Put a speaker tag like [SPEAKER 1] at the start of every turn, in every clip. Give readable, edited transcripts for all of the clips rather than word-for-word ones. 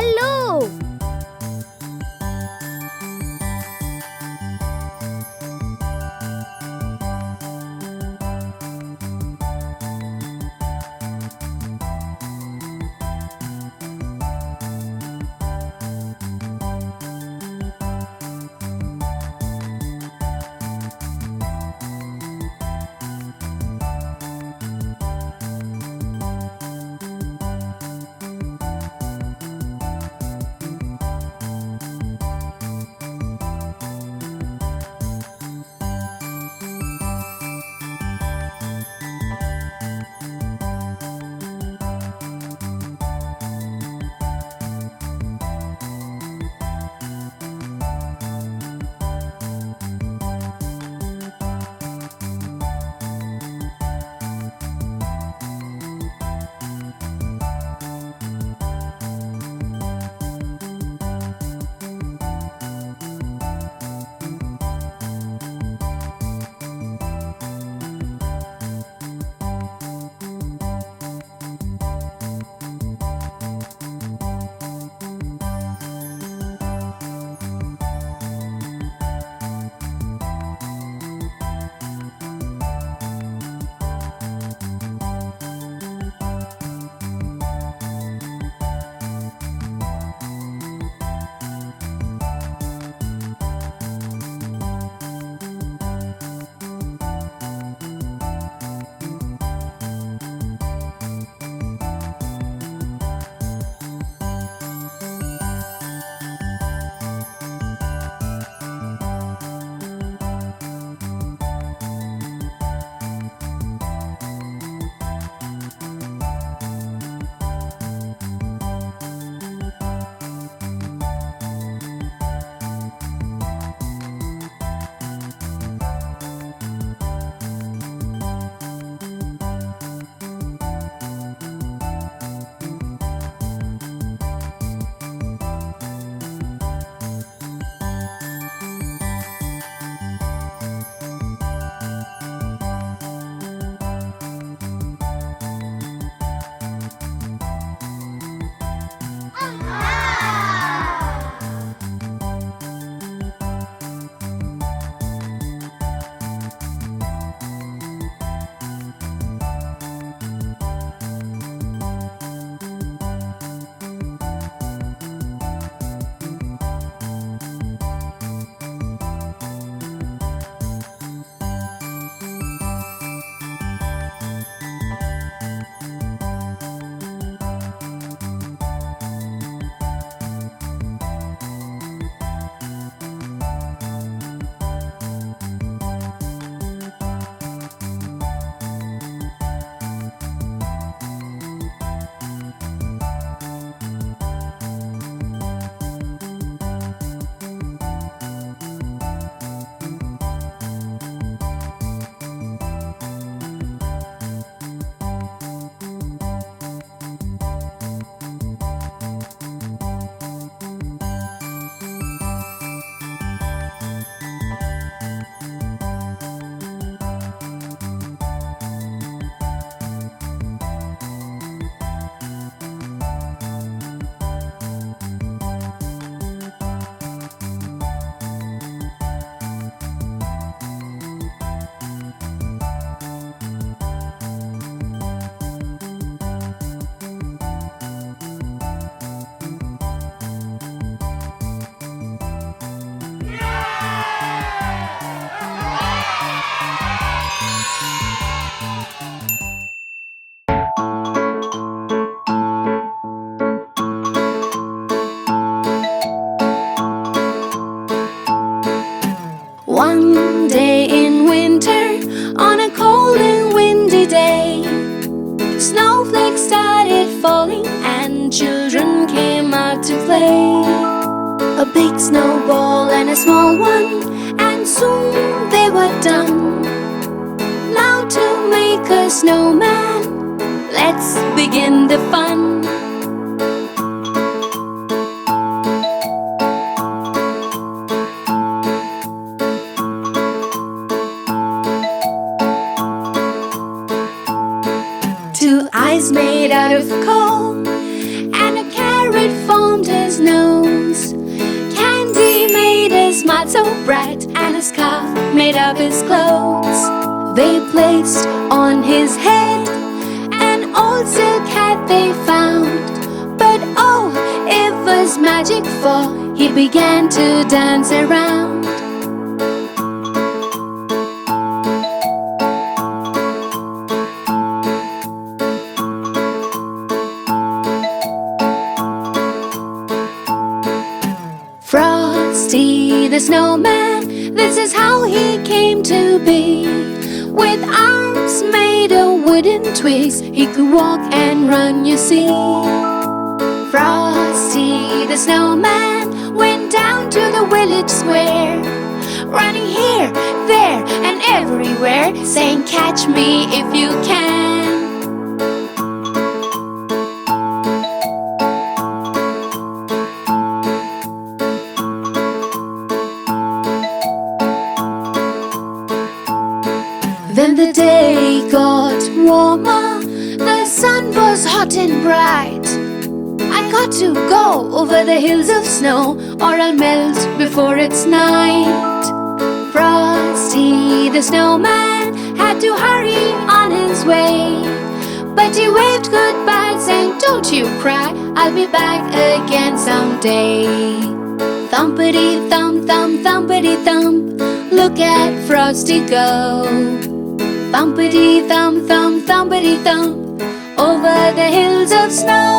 [SPEAKER 1] Hello!
[SPEAKER 2] One day in winter, on a cold and windy day, snowflakes started falling and children came out to play. A big snowball and a small one, and soon they were done. Now to make a snowman, let's begin the fun. Two eyes made out of coal and a carrot carrot formed his nose. Candy made his smile so bright, and a scarf made up his clothes. They placed on his head an old silk hat they found. But oh, it was magic, for he began to dance around. Frosty the snowman, this is how he came to be. With arms made of wooden twigs, he could walk and run, you see. Frosty the snowman went down to the village square, running here, there, and everywhere, saying, "Catch me if you can." Then the day got warmer, the sun was hot and bright. I got to go over the hills of snow, or I'll melt before it's night. Frosty the snowman had to hurry on his way, but he waved goodbye, saying, "Don't you cry, I'll be back again someday." Thumpity thump, thump, thumpity thump, look at Frosty go. Thumpity thump, thump, thumpity thump, over the hills of snow.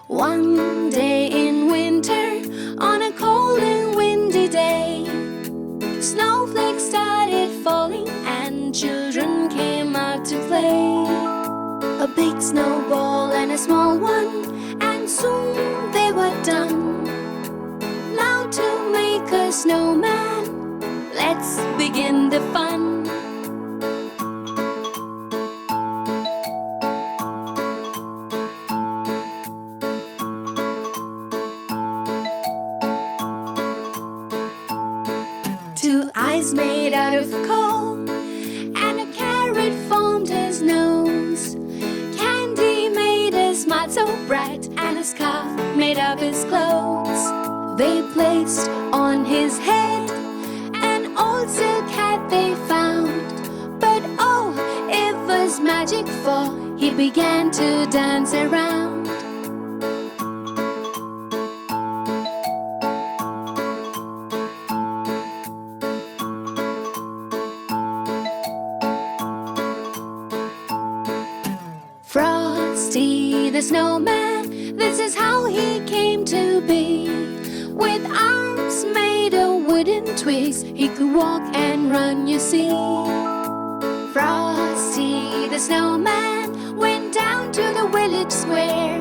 [SPEAKER 2] One day in winter, on a cold and windy day, snowflakes started falling and children came out to play. A big snowball and a small one, and soon they were done. Now to make a snowman, let's begin the fun. Two eyes made out of coal, and a carrot formed his nose. Candy made his smile so bright, and a scarf made up his clothes. They placed on his head an old silk hat they found. But oh, it was magic, for he began to dance around. Frosty the snowman, this is how he came to be. With arms made of wooden twigs, he could walk and run, you see. Frosty the snowman went down to the village square,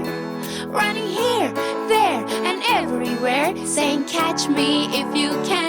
[SPEAKER 2] running here, there, and everywhere, saying, "Catch me if you can."